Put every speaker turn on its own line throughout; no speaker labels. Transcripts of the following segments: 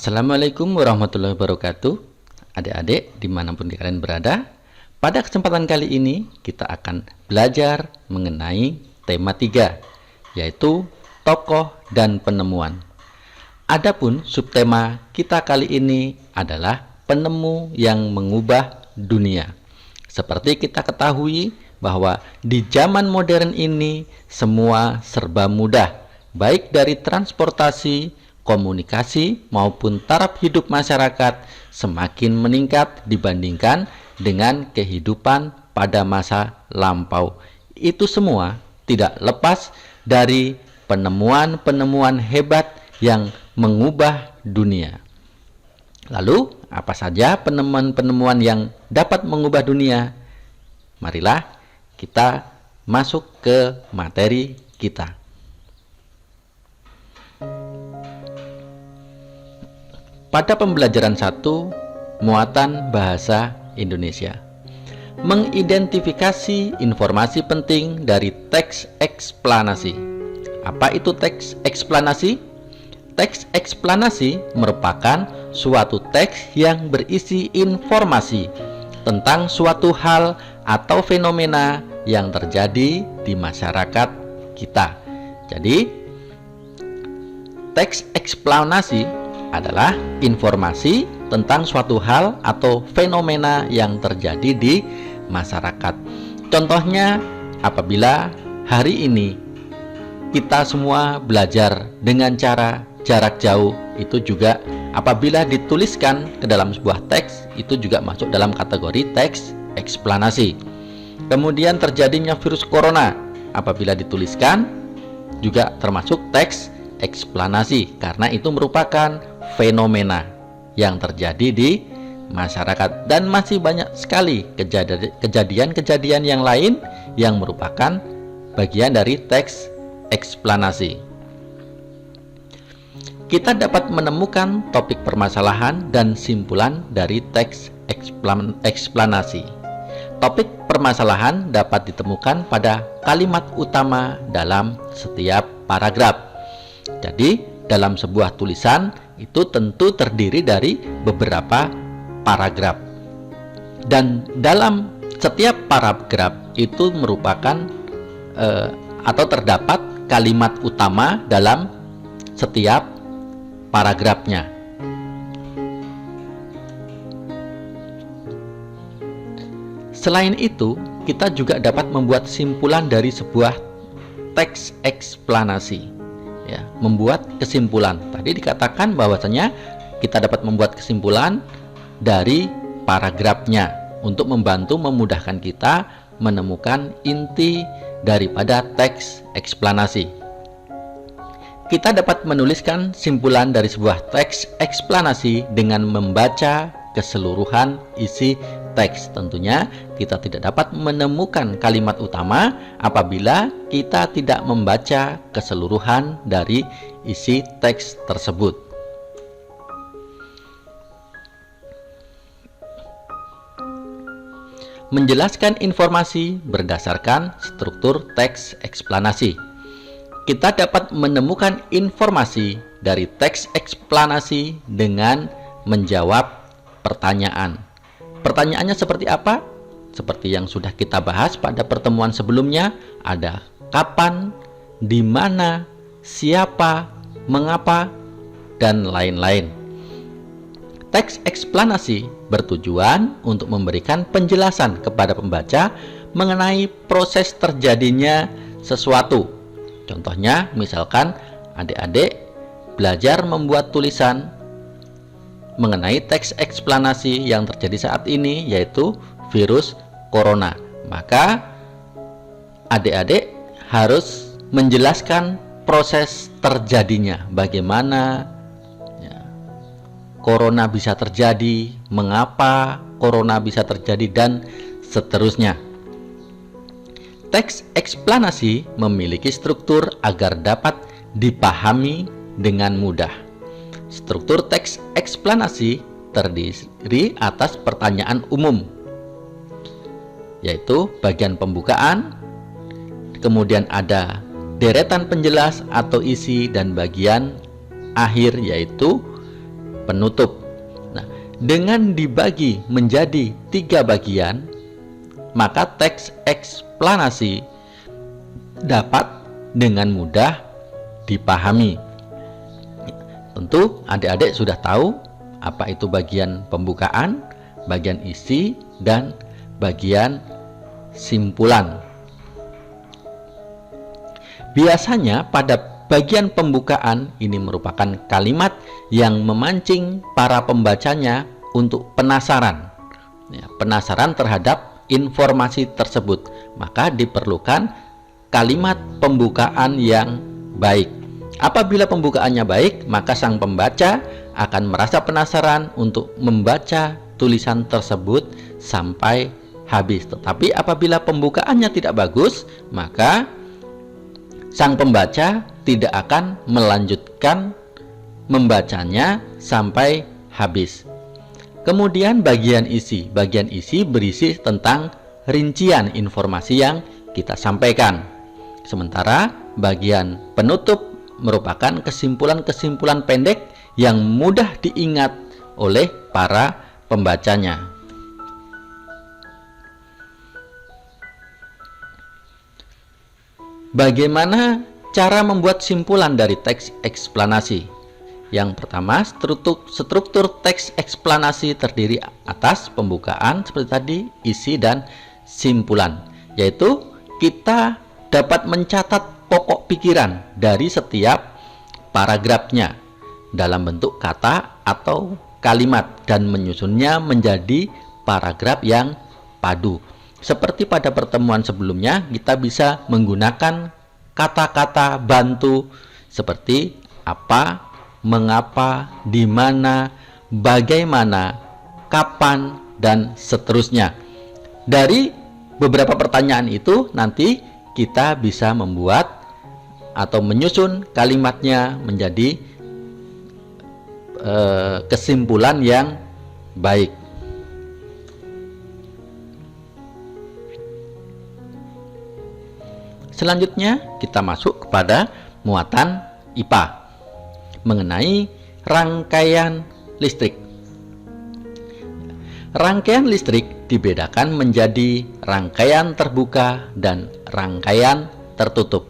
Assalamualaikum warahmatullahi wabarakatuh. Adik-adik dimanapun kalian berada, pada kesempatan kali ini kita akan belajar mengenai tema 3, yaitu tokoh dan penemuan. Adapun subtema kita kali ini adalah penemu yang mengubah dunia. Seperti kita ketahui bahwa di zaman modern ini semua serba mudah, baik dari transportasi, komunikasi maupun taraf hidup masyarakat semakin meningkat dibandingkan dengan kehidupan pada masa lampau. Itu semua tidak lepas dari penemuan-penemuan hebat yang mengubah dunia. Lalu, apa saja penemuan-penemuan yang dapat mengubah dunia? Marilah kita masuk ke materi kita. Pada pembelajaran 1, muatan bahasa Indonesia, mengidentifikasi informasi penting dari teks eksplanasi. Apa itu teks eksplanasi? Teks eksplanasi merupakan suatu teks yang berisi informasi tentang suatu hal atau fenomena yang terjadi di masyarakat kita. Jadi, teks eksplanasi adalah informasi tentang suatu hal atau fenomena yang terjadi di masyarakat. Contohnya, apabila hari ini kita semua belajar dengan cara jarak jauh, itu juga apabila dituliskan ke dalam sebuah teks, itu juga masuk dalam kategori teks eksplanasi. Kemudian terjadinya virus corona, apabila dituliskan juga termasuk teks eksplanasi, karena itu merupakan fenomena yang terjadi di masyarakat. Dan masih banyak sekali kejadian-kejadian yang lain yang merupakan bagian dari teks eksplanasi. Kita dapat menemukan topik permasalahan dan simpulan dari teks eksplanasi. Topik permasalahan dapat ditemukan pada kalimat utama dalam setiap paragraf. Jadi, dalam sebuah tulisan itu tentu terdiri dari beberapa paragraf. Dan dalam setiap paragraf itu merupakan atau terdapat kalimat utama dalam setiap paragrafnya. Selain itu, kita juga dapat membuat simpulan dari sebuah teks eksplanasi. Ya, membuat kesimpulan. Tadi dikatakan bahwasanya kita dapat membuat kesimpulan dari paragrafnya untuk membantu memudahkan kita menemukan inti daripada teks eksplanasi. Kita dapat menuliskan simpulan dari sebuah teks eksplanasi dengan membaca keseluruhan isi teks. Tentunya kita tidak dapat menemukan kalimat utama apabila kita tidak membaca keseluruhan dari isi teks tersebut. Menjelaskan informasi berdasarkan struktur teks eksplanasi. Kita dapat menemukan informasi dari teks eksplanasi dengan menjawab pertanyaan. Pertanyaannya seperti apa? Seperti yang sudah kita bahas pada pertemuan sebelumnya, ada kapan, di mana, siapa, mengapa, dan lain-lain. Teks eksplanasi bertujuan untuk memberikan penjelasan kepada pembaca mengenai proses terjadinya sesuatu. Contohnya, misalkan adik-adik belajar membuat tulisan mengenai teks eksplanasi yang terjadi saat ini, yaitu virus corona. Maka adik-adik harus menjelaskan proses terjadinya, bagaimana corona bisa terjadi, mengapa corona bisa terjadi, dan seterusnya. Teks eksplanasi memiliki struktur agar dapat dipahami dengan mudah. Struktur teks eksplanasi terdiri atas pertanyaan umum, yaitu bagian pembukaan, kemudian ada deretan penjelas atau isi, dan bagian akhir yaitu penutup. Nah, dengan dibagi menjadi 3 bagian, maka teks eksplanasi dapat dengan mudah dipahami. Tentu adik-adik sudah tahu apa itu bagian pembukaan, bagian isi, dan bagian simpulan. Biasanya pada bagian pembukaan ini merupakan kalimat yang memancing para pembacanya untuk penasaran, penasaran terhadap informasi tersebut. Maka diperlukan kalimat pembukaan yang baik. Apabila pembukaannya baik, maka sang pembaca akan merasa penasaran untuk membaca tulisan tersebut sampai habis. Tetapi apabila pembukaannya tidak bagus, maka sang pembaca tidak akan melanjutkan membacanya sampai habis. Kemudian bagian isi. Bagian isi berisi tentang rincian informasi yang kita sampaikan. Sementara bagian penutup merupakan kesimpulan-kesimpulan pendek yang mudah diingat oleh para pembacanya. Bagaimana cara membuat simpulan dari teks eksplanasi? Yang pertama, struktur teks eksplanasi terdiri atas pembukaan seperti tadi, isi, dan simpulan. Yaitu kita dapat mencatat pokok pikiran dari setiap paragrafnya dalam bentuk kata atau kalimat dan menyusunnya menjadi paragraf yang padu. Seperti pada pertemuan sebelumnya, kita bisa menggunakan kata-kata bantu seperti apa, mengapa, di mana, bagaimana, kapan, dan seterusnya. Dari beberapa pertanyaan itu nanti kita bisa membuat atau menyusun kalimatnya menjadi kesimpulan yang baik. Selanjutnya kita masuk kepada muatan IPA mengenai rangkaian listrik. Rangkaian listrik dibedakan menjadi rangkaian terbuka dan rangkaian tertutup.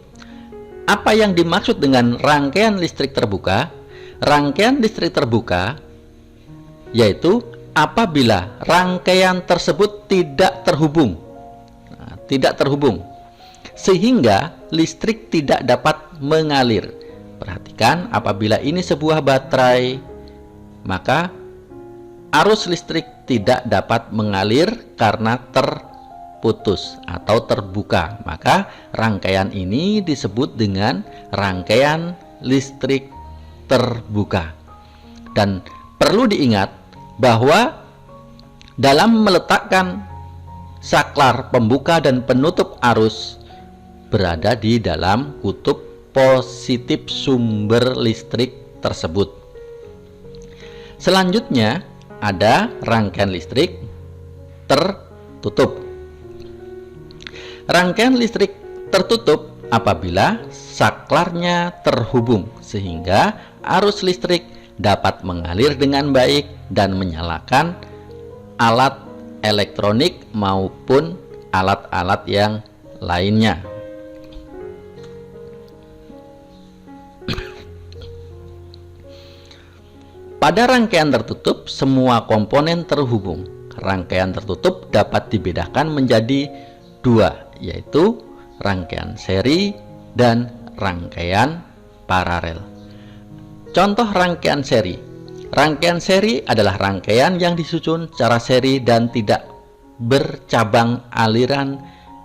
Apa yang dimaksud dengan rangkaian listrik terbuka? Rangkaian listrik terbuka yaitu apabila rangkaian tersebut tidak terhubung. Sehingga listrik tidak dapat mengalir. Perhatikan, apabila ini sebuah baterai, maka arus listrik tidak dapat mengalir karena terputus atau terbuka. Maka rangkaian ini disebut dengan rangkaian listrik terbuka. Dan perlu diingat bahwa dalam meletakkan saklar pembuka dan penutup arus berada di dalam kutub positif sumber listrik tersebut. Selanjutnya ada rangkaian listrik tertutup. Rangkaian listrik tertutup apabila saklarnya terhubung sehingga arus listrik dapat mengalir dengan baik dan menyalakan alat elektronik maupun alat-alat yang lainnya. Pada rangkaian tertutup, semua komponen terhubung. Rangkaian tertutup dapat dibedakan menjadi 2, yaitu rangkaian seri dan rangkaian paralel. Contoh rangkaian seri. Rangkaian seri adalah rangkaian yang disusun secara seri dan tidak bercabang aliran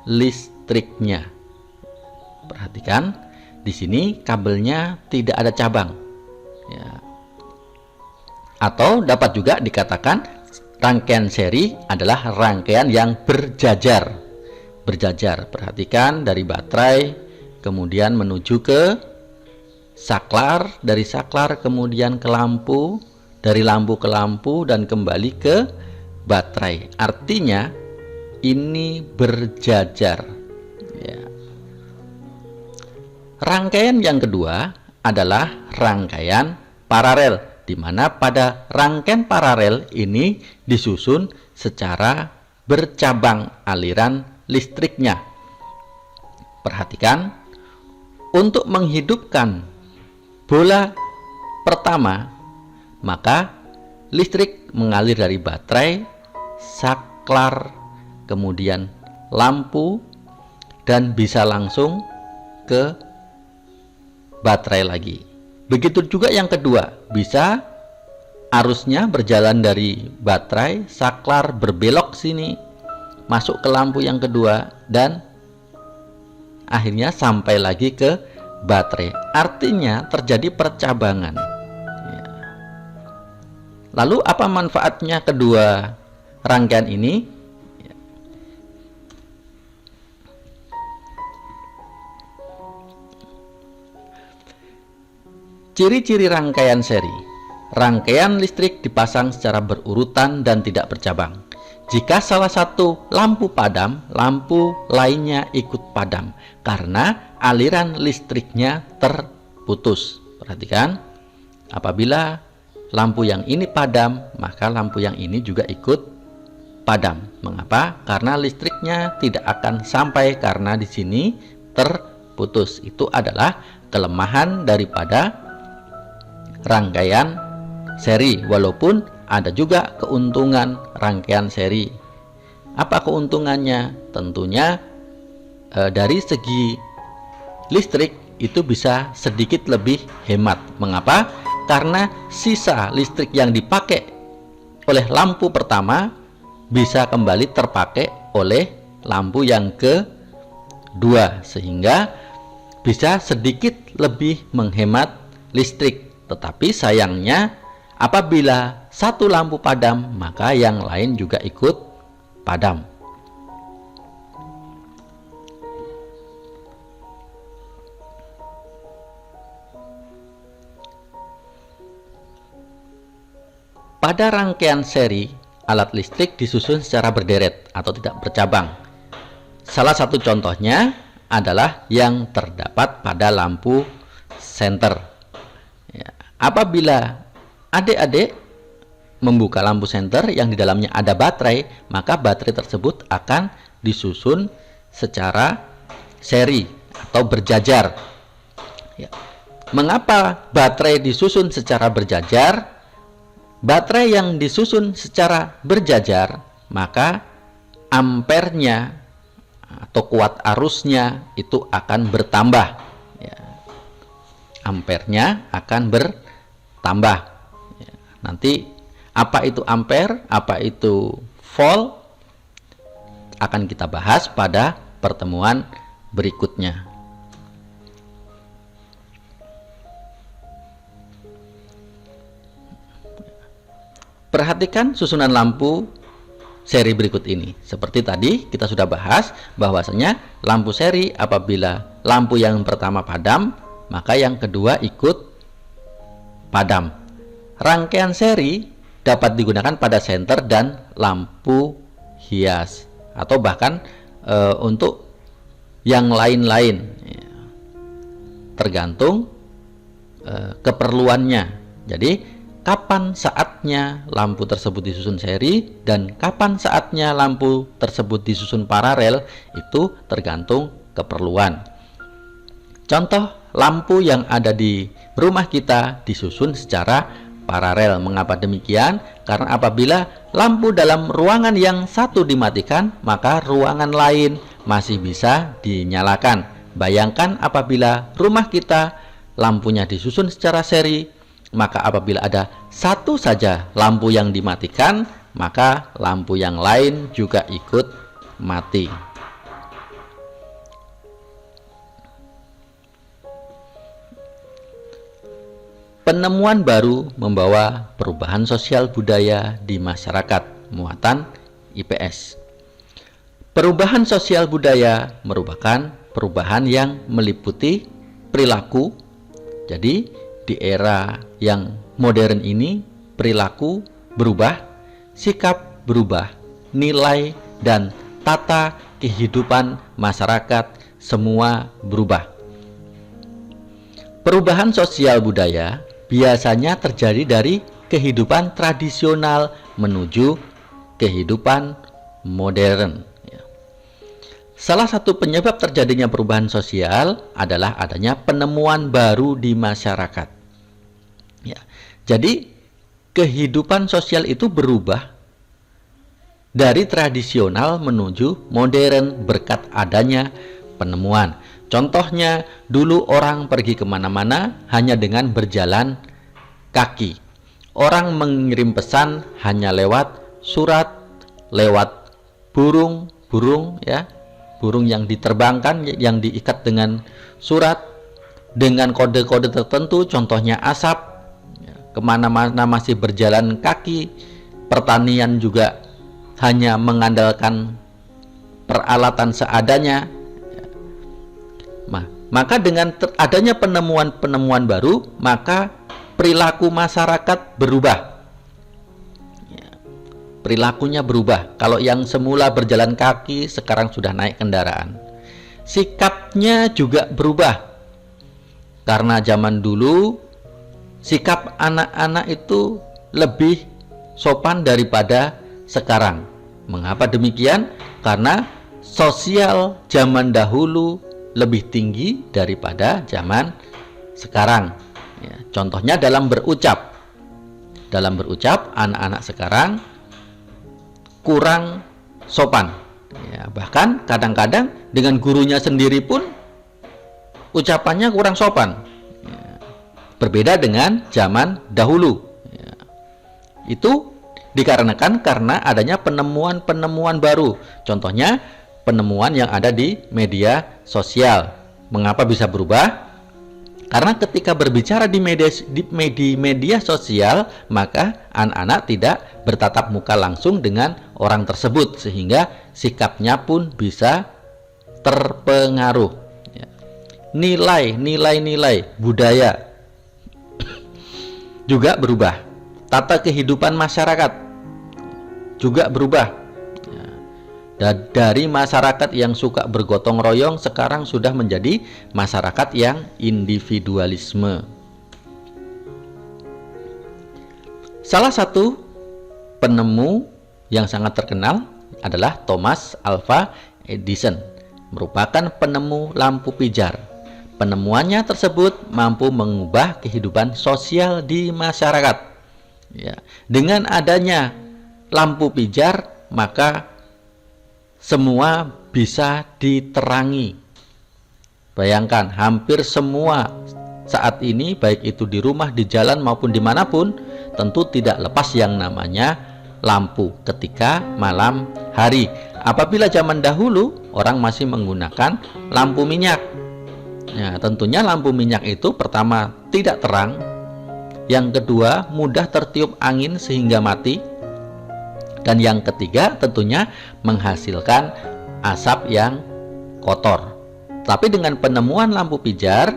listriknya. Perhatikan, di sini kabelnya tidak ada cabang. Ya. Atau dapat juga dikatakan rangkaian seri adalah rangkaian yang berjajar. Perhatikan, dari baterai kemudian menuju ke saklar, dari saklar kemudian ke lampu, dari lampu ke lampu dan kembali ke baterai. Artinya ini berjajar. Ya. Rangkaian yang kedua adalah rangkaian paralel. di mana pada rangkaian paralel ini disusun secara bercabang aliran listriknya. Perhatikan, untuk menghidupkan bola pertama, maka listrik mengalir dari baterai, saklar, kemudian lampu, dan bisa langsung ke baterai lagi. Begitu juga yang kedua, bisa arusnya berjalan dari baterai, saklar, berbelok sini, masuk ke lampu yang kedua, dan akhirnya sampai lagi ke baterai. Artinya terjadi percabangan. Lalu apa manfaatnya kedua rangkaian ini? Ciri-ciri rangkaian seri. Rangkaian listrik dipasang secara berurutan dan tidak bercabang. Jika salah satu lampu padam, lampu lainnya ikut padam karena aliran listriknya terputus. Perhatikan, apabila lampu yang ini padam, maka lampu yang ini juga ikut padam. Mengapa? Karena listriknya tidak akan sampai karena di sini terputus. Itu adalah kelemahan daripada rangkaian seri, walaupun ada juga keuntungan rangkaian seri. Apa keuntungannya? Tentunya dari segi listrik itu bisa sedikit lebih hemat. Mengapa? Karena sisa listrik yang dipakai oleh lampu pertama bisa kembali terpakai oleh lampu yang kedua, sehingga bisa sedikit lebih menghemat listrik. Tetapi sayangnya apabila satu lampu padam, maka yang lain juga ikut padam. Pada rangkaian seri, alat listrik disusun secara berderet atau tidak bercabang. Salah satu contohnya adalah yang terdapat pada lampu senter. Apabila adik-adik membuka lampu senter yang di dalamnya ada baterai, maka baterai tersebut akan disusun secara seri atau berjajar. Mengapa baterai disusun secara berjajar? Baterai yang disusun secara berjajar, maka ampernya atau kuat arusnya itu akan bertambah. Ampernya akan bertambah. Nanti apa itu ampere, apa itu volt, akan kita bahas pada pertemuan berikutnya. Perhatikan susunan lampu seri berikut ini. Seperti tadi kita sudah bahas bahwasanya lampu seri apabila lampu yang pertama padam, maka yang kedua ikut padam. Rangkaian seri dapat digunakan pada senter dan lampu hias atau bahkan untuk yang lain-lain, tergantung keperluannya. Jadi kapan saatnya lampu tersebut disusun seri dan kapan saatnya lampu tersebut disusun paralel itu tergantung keperluan. Contoh lampu yang ada di rumah kita disusun secara paralel. Mengapa demikian? Karena apabila lampu dalam ruangan yang satu dimatikan, maka ruangan lain masih bisa dinyalakan. Bayangkan apabila rumah kita lampunya disusun secara seri, maka apabila ada satu saja lampu yang dimatikan, maka lampu yang lain juga ikut mati. Penemuan baru membawa perubahan sosial budaya di masyarakat. Muatan IPS. Perubahan sosial budaya merupakan perubahan yang meliputi perilaku. Jadi di era yang modern ini perilaku berubah, sikap berubah, nilai dan tata kehidupan masyarakat semua berubah. Perubahan sosial budaya biasanya terjadi dari kehidupan tradisional menuju kehidupan modern. Salah satu penyebab terjadinya perubahan sosial adalah adanya penemuan baru di masyarakat. Ya, jadi kehidupan sosial itu berubah dari tradisional menuju modern berkat adanya penemuan. Contohnya, dulu orang pergi kemana-mana hanya dengan berjalan kaki. Orang mengirim pesan hanya lewat surat, lewat burung ya, burung yang diterbangkan, yang diikat dengan surat, dengan kode-kode tertentu, contohnya asap. Kemana-mana masih berjalan kaki. Pertanian juga hanya mengandalkan peralatan seadanya. Maka dengan adanya penemuan-penemuan baru, maka perilaku masyarakat berubah. Perilakunya berubah. Kalau yang semula berjalan kaki, sekarang sudah naik kendaraan. Sikapnya juga berubah. Karena zaman dulu, sikap anak-anak itu lebih sopan daripada sekarang. Mengapa demikian? Karena sosial zaman dahulu lebih tinggi daripada zaman sekarang. Ya, contohnya dalam berucap. Dalam berucap, anak-anak sekarang kurang sopan. Ya, bahkan kadang-kadang dengan gurunya sendiri pun ucapannya kurang sopan. Ya, berbeda dengan zaman dahulu. Ya, itu dikarenakan karena adanya penemuan-penemuan baru. Contohnya penemuan yang ada di media sosial. Mengapa bisa berubah? Karena ketika berbicara di media sosial, maka anak-anak tidak bertatap muka langsung dengan orang tersebut, sehingga sikapnya pun bisa terpengaruh. Nilai budaya juga berubah. Tata kehidupan masyarakat juga berubah. Dari masyarakat yang suka bergotong royong, sekarang sudah menjadi masyarakat yang individualisme. Salah satu penemu yang sangat terkenal adalah Thomas Alva Edison, merupakan penemu lampu pijar. Penemuannya tersebut mampu mengubah kehidupan sosial di masyarakat. Ya, dengan adanya lampu pijar, maka semua bisa diterangi. Bayangkan, hampir semua saat ini, baik itu di rumah, di jalan, maupun dimanapun, tentu tidak lepas yang namanya lampu ketika malam hari. Apabila zaman dahulu, orang masih menggunakan lampu minyak. Ya, tentunya lampu minyak itu pertama tidak terang, yang kedua mudah tertiup angin sehingga mati, dan yang ketiga tentunya menghasilkan asap yang kotor. Tapi dengan penemuan lampu pijar,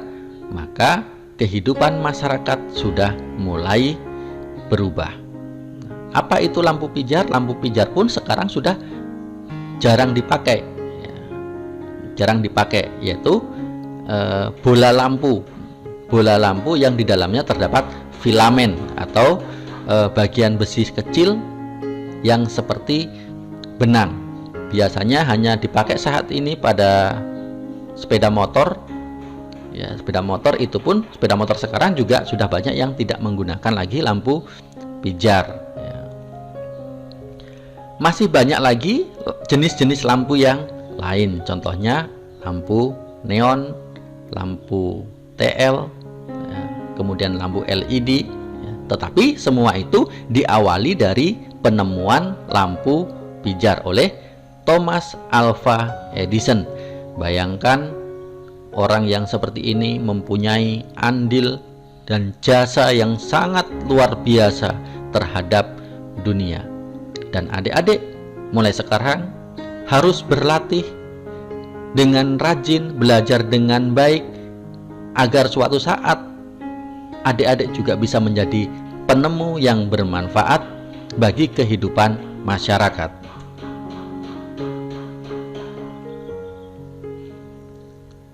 maka kehidupan masyarakat sudah mulai berubah. Apa itu lampu pijar? Lampu pijar pun sekarang sudah jarang dipakai. Jarang dipakai, yaitu bola lampu. Bola lampu yang di dalamnya terdapat filamen atau bagian besi kecil yang seperti benang. Biasanya hanya dipakai saat ini pada sepeda motor. Ya, sepeda motor itu pun, sepeda motor sekarang juga sudah banyak yang tidak menggunakan lagi lampu pijar. Ya. Masih banyak lagi jenis-jenis lampu yang lain. Contohnya lampu neon, lampu TL, ya, kemudian lampu LED. Ya. Tetapi semua itu diawali dari penemuan lampu pijar oleh Thomas Alva Edison. Bayangkan, orang yang seperti ini mempunyai andil dan jasa yang sangat luar biasa terhadap dunia. Dan adik-adik mulai sekarang harus berlatih dengan rajin, belajar dengan baik, agar suatu saat adik-adik juga bisa menjadi penemu yang bermanfaat bagi kehidupan masyarakat.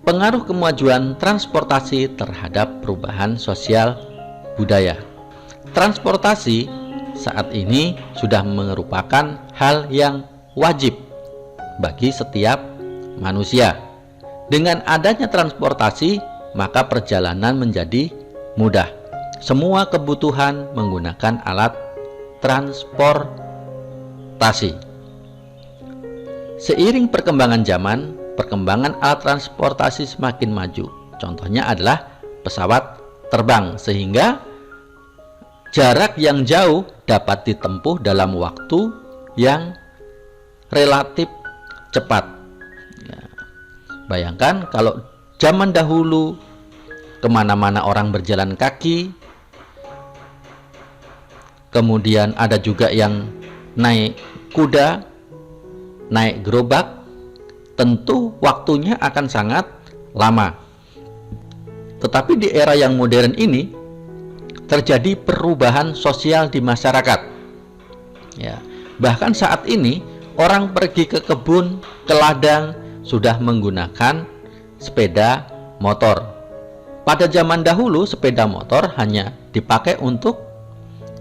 Pengaruh kemajuan transportasi terhadap perubahan sosial budaya. Transportasi saat ini sudah merupakan hal yang wajib bagi setiap manusia. Dengan adanya transportasi, maka perjalanan menjadi mudah. Semua kebutuhan menggunakan alat transportasi. Seiring perkembangan zaman, perkembangan alat transportasi semakin maju. Contohnya adalah pesawat terbang, sehingga jarak yang jauh dapat ditempuh dalam waktu yang relatif cepat. Ya. Bayangkan kalau zaman dahulu kemana-mana orang berjalan kaki, kemudian ada juga yang naik kuda, naik gerobak, tentu waktunya akan sangat lama. Tetapi di era yang modern ini terjadi perubahan sosial di masyarakat. Ya, bahkan saat ini orang pergi ke kebun, ke ladang sudah menggunakan sepeda motor. Pada zaman dahulu sepeda motor hanya dipakai untuk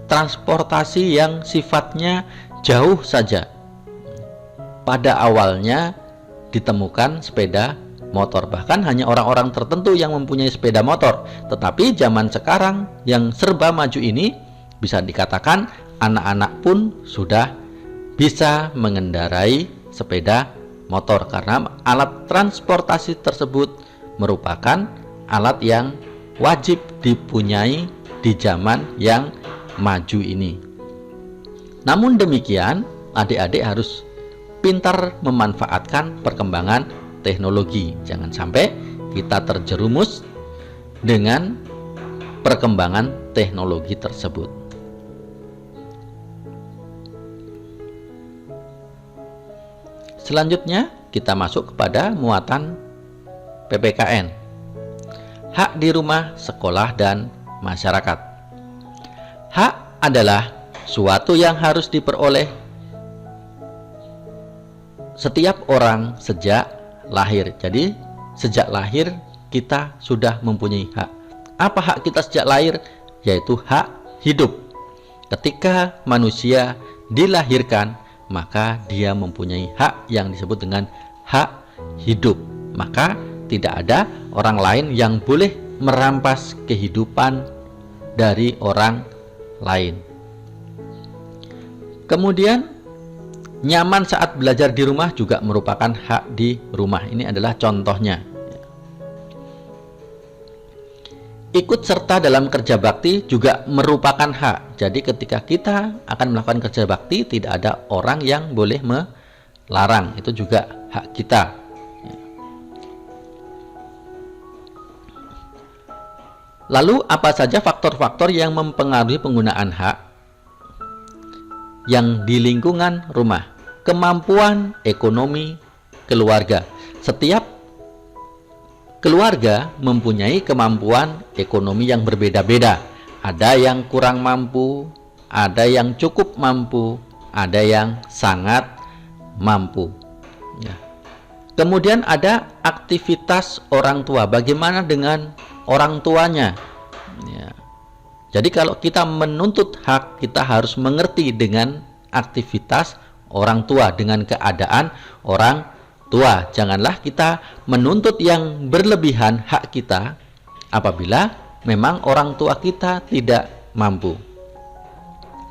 transportasi yang sifatnya jauh saja. Pada awalnya ditemukan sepeda motor, bahkan hanya orang-orang tertentu yang mempunyai sepeda motor. Tetapi zaman sekarang yang serba maju ini, bisa dikatakan anak-anak pun sudah bisa mengendarai sepeda motor, karena alat transportasi tersebut merupakan alat yang wajib dipunyai di zaman yang maju ini. Namun demikian, adik-adik harus pintar memanfaatkan perkembangan teknologi. Jangan sampai kita terjerumus dengan perkembangan teknologi tersebut. Selanjutnya kita masuk kepada muatan PPKN. Hak di rumah, sekolah, dan masyarakat. Hak adalah suatu yang harus diperoleh setiap orang sejak lahir. Jadi sejak lahir kita sudah mempunyai hak. Apa hak kita sejak lahir? Yaitu hak hidup. Ketika manusia dilahirkan, maka dia mempunyai hak yang disebut dengan hak hidup. Maka tidak ada orang lain yang boleh merampas kehidupan dari orang lain. Kemudian nyaman saat belajar di rumah juga merupakan hak di rumah. Ini adalah contohnya. Ikut serta dalam kerja bakti juga merupakan hak. Jadi ketika kita akan melakukan kerja bakti, tidak ada orang yang boleh melarang. Itu juga hak kita. Lalu apa saja faktor-faktor yang mempengaruhi penggunaan hak yang di lingkungan rumah? Kemampuan ekonomi keluarga. Setiap keluarga mempunyai kemampuan ekonomi yang berbeda-beda. Ada yang kurang mampu, ada yang cukup mampu, ada yang sangat mampu. Ya. Kemudian ada aktivitas orang tua. Bagaimana dengan orang tuanya? Ya. Jadi kalau kita menuntut hak, kita harus mengerti dengan aktivitas orang tua, dengan keadaan orang tua. Janganlah kita menuntut yang berlebihan hak kita apabila memang orang tua kita tidak mampu.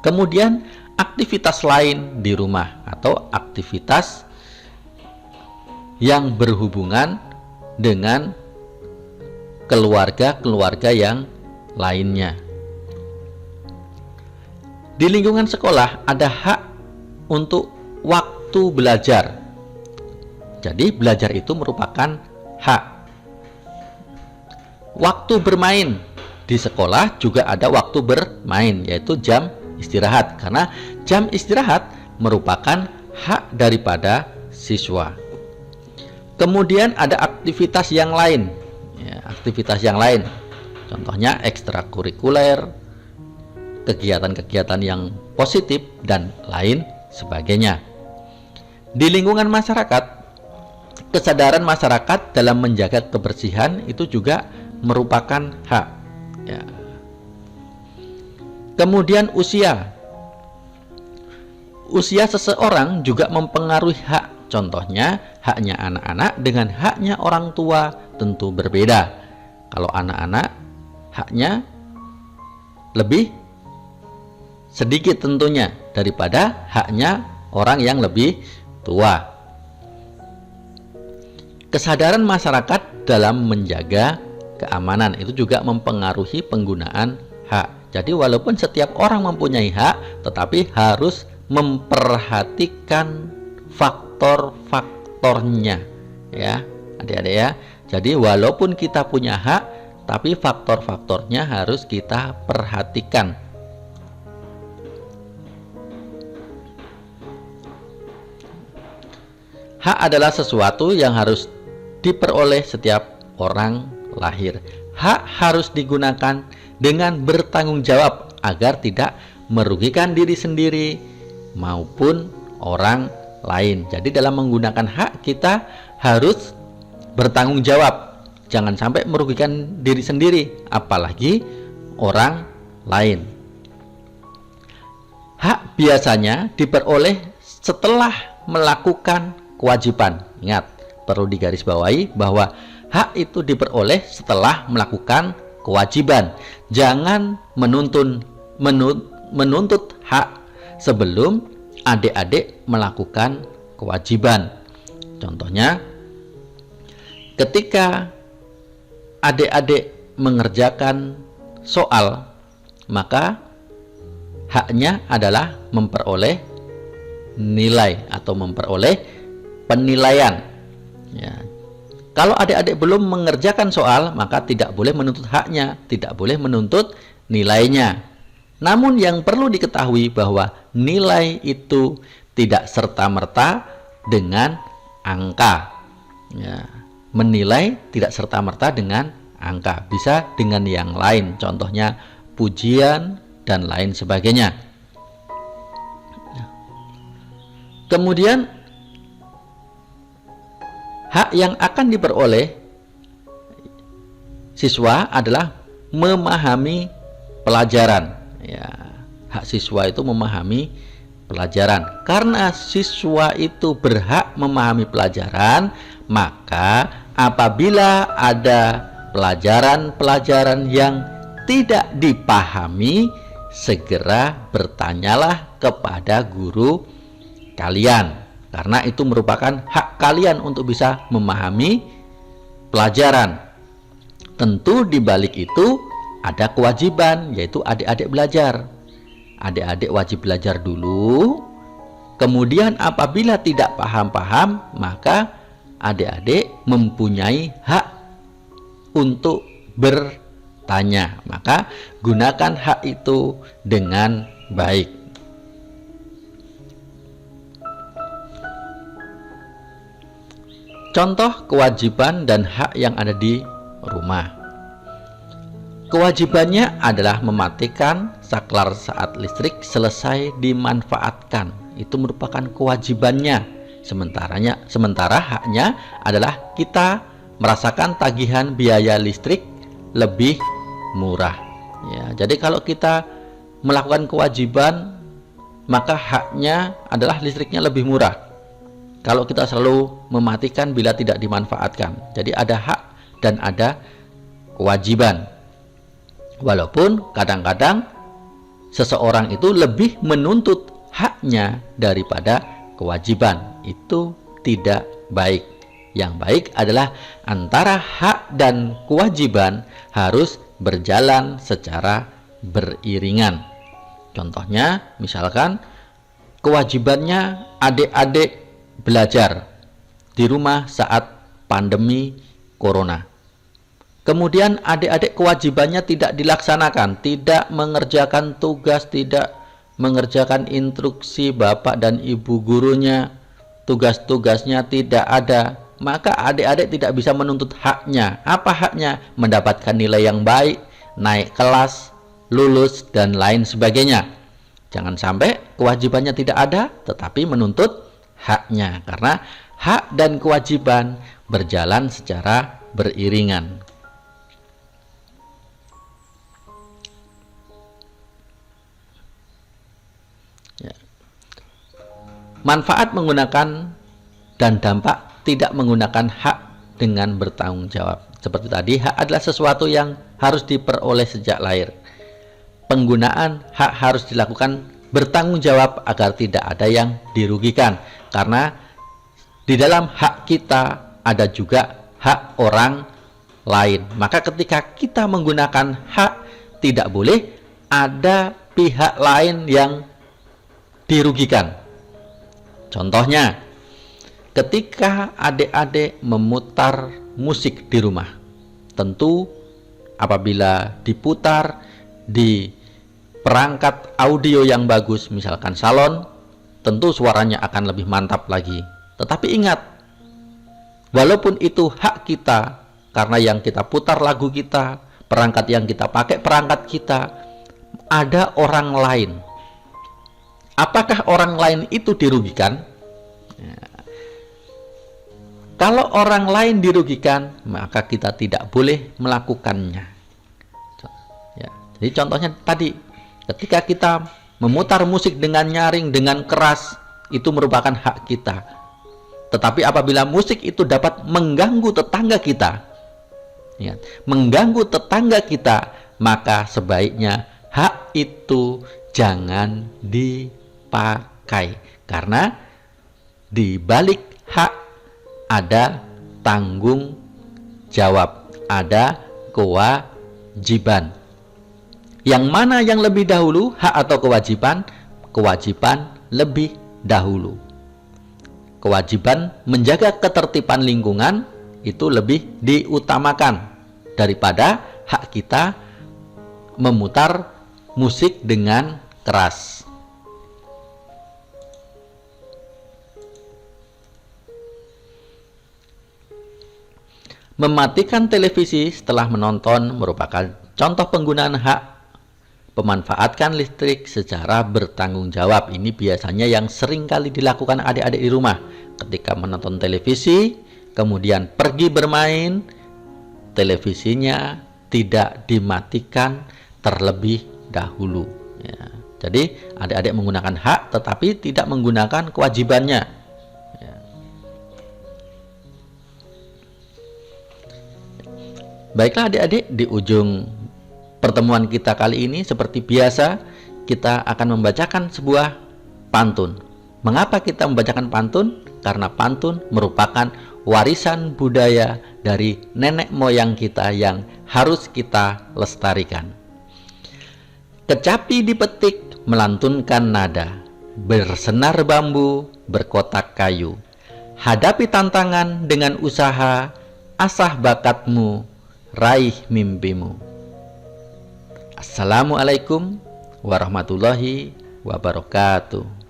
Kemudian aktivitas lain di rumah atau aktivitas yang berhubungan dengan keluarga-keluarga yang lainnya. Di lingkungan sekolah ada hak untuk waktu belajar. Jadi belajar itu merupakan hak. Waktu bermain di sekolah juga ada waktu bermain, yaitu jam istirahat, karena jam istirahat merupakan hak daripada siswa. Kemudian ada aktivitas yang lain, aktivitas yang lain, contohnya ekstrakurikuler, kegiatan-kegiatan yang positif dan lain sebagainya. Di lingkungan masyarakat, kesadaran masyarakat dalam menjaga kebersihan itu juga merupakan hak. Ya. Kemudian usia. Usia seseorang juga mempengaruhi hak. Contohnya, haknya anak-anak dengan haknya orang tua tentu berbeda. Kalau anak-anak, haknya lebih sedikit tentunya daripada haknya orang yang lebih tua. Kesadaran masyarakat dalam menjaga keamanan itu juga mempengaruhi penggunaan hak. Jadi walaupun setiap orang mempunyai hak, tetapi harus memperhatikan faktor-faktornya, ya adik-adik ya. Jadi walaupun kita punya hak, tapi faktor-faktornya harus kita perhatikan. Hak adalah sesuatu yang harus diperoleh setiap orang lahir. Hak harus digunakan dengan bertanggung jawab agar tidak merugikan diri sendiri maupun orang lain. Jadi dalam menggunakan hak kita harus bertanggung jawab. Jangan sampai merugikan diri sendiri, apalagi orang lain. Hak biasanya diperoleh setelah melakukan kewajiban. Ingat, perlu digarisbawahi bahwa hak itu diperoleh setelah melakukan kewajiban. Jangan menuntut hak sebelum adik-adik melakukan kewajiban. Contohnya, ketika adik-adik mengerjakan soal, maka haknya adalah memperoleh nilai atau memperoleh penilaian. Ya. Kalau adik-adik belum mengerjakan soal, maka tidak boleh menuntut haknya, tidak boleh menuntut nilainya. Namun yang perlu diketahui bahwa nilai itu tidak serta-merta dengan angka. Ya. Menilai tidak serta-merta dengan angka, bisa dengan yang lain, contohnya pujian dan lain sebagainya. Kemudian hak yang akan diperoleh siswa adalah memahami pelajaran. Ya, hak siswa itu memahami pelajaran. Karena siswa itu berhak memahami pelajaran, maka apabila ada pelajaran-pelajaran yang tidak dipahami, segera bertanyalah kepada guru kalian. Karena itu merupakan hak kalian untuk bisa memahami pelajaran. Tentu di balik itu ada kewajiban, yaitu adik-adik belajar. Adik-adik wajib belajar dulu. Kemudian apabila tidak paham-paham, maka adik-adik mempunyai hak untuk bertanya. Maka gunakan hak itu dengan baik. Contoh kewajiban dan hak yang ada di rumah. Kewajibannya adalah mematikan saklar saat listrik selesai dimanfaatkan. Itu merupakan kewajibannya. Sementara haknya adalah kita merasakan tagihan biaya listrik lebih murah. Ya, jadi kalau kita melakukan kewajiban, maka haknya adalah listriknya lebih murah. Kalau kita selalu mematikan bila tidak dimanfaatkan. Jadi ada hak dan ada kewajiban. Walaupun kadang-kadang seseorang itu lebih menuntut haknya daripada kewajiban. Itu tidak baik. Yang baik adalah antara hak dan kewajiban harus berjalan secara beriringan. Contohnya, misalkan kewajibannya adik-adik belajar di rumah saat pandemi corona. Kemudian adik-adik kewajibannya tidak dilaksanakan, tidak mengerjakan tugas, tidak mengerjakan instruksi bapak dan ibu gurunya, tugas-tugasnya tidak ada, maka adik-adik tidak bisa menuntut haknya. Apa haknya? Mendapatkan nilai yang baik, naik kelas, lulus, dan lain sebagainya. Jangan sampai kewajibannya tidak ada, tetapi menuntut haknya, karena hak dan kewajiban berjalan secara beriringan. Manfaat menggunakan dan dampak tidak menggunakan hak dengan bertanggung jawab. Seperti tadi, hak adalah sesuatu yang harus diperoleh sejak lahir. Penggunaan hak harus dilakukan bertanggung jawab agar tidak ada yang dirugikan. Karena di dalam hak kita ada juga hak orang lain. Maka ketika kita menggunakan hak, tidak boleh ada pihak lain yang dirugikan. Contohnya, ketika adik-adik memutar musik di rumah, tentu apabila diputar di perangkat audio yang bagus, misalkan salon, tentu suaranya akan lebih mantap lagi. Tetapi ingat, walaupun itu hak kita, karena yang kita putar lagu kita, perangkat yang kita pakai perangkat kita, ada orang lain. Apakah orang lain itu dirugikan? Ya. Kalau orang lain dirugikan, maka kita tidak boleh melakukannya. Ya. Jadi contohnya tadi, ketika kita memutar musik dengan nyaring, dengan keras, itu merupakan hak kita. Tetapi apabila musik itu dapat mengganggu tetangga kita, ya, mengganggu tetangga kita, maka sebaiknya hak itu jangan dipakai. Karena di balik hak ada tanggung jawab, ada kewajiban. Yang mana yang lebih dahulu, hak atau kewajiban? Kewajiban lebih dahulu. Kewajiban menjaga ketertiban lingkungan itu lebih diutamakan daripada hak kita memutar musik dengan keras. Mematikan televisi setelah menonton merupakan contoh penggunaan hak. Pemanfaatkan listrik secara bertanggung jawab. Ini biasanya yang sering kali dilakukan adik-adik di rumah. Ketika menonton televisi, kemudian pergi bermain, televisinya tidak dimatikan terlebih dahulu. Ya. Jadi adik-adik menggunakan hak tetapi tidak menggunakan kewajibannya. Ya. Baiklah adik-adik, di ujung pertemuan kita kali ini seperti biasa kita akan membacakan sebuah pantun. Mengapa kita membacakan pantun? Karena pantun merupakan warisan budaya dari nenek moyang kita yang harus kita lestarikan. Kecapi dipetik melantunkan nada, bersenar bambu, berkotak kayu. Hadapi tantangan dengan usaha, asah bakatmu, raih mimpimu. Assalamualaikum warahmatullahi wabarakatuh.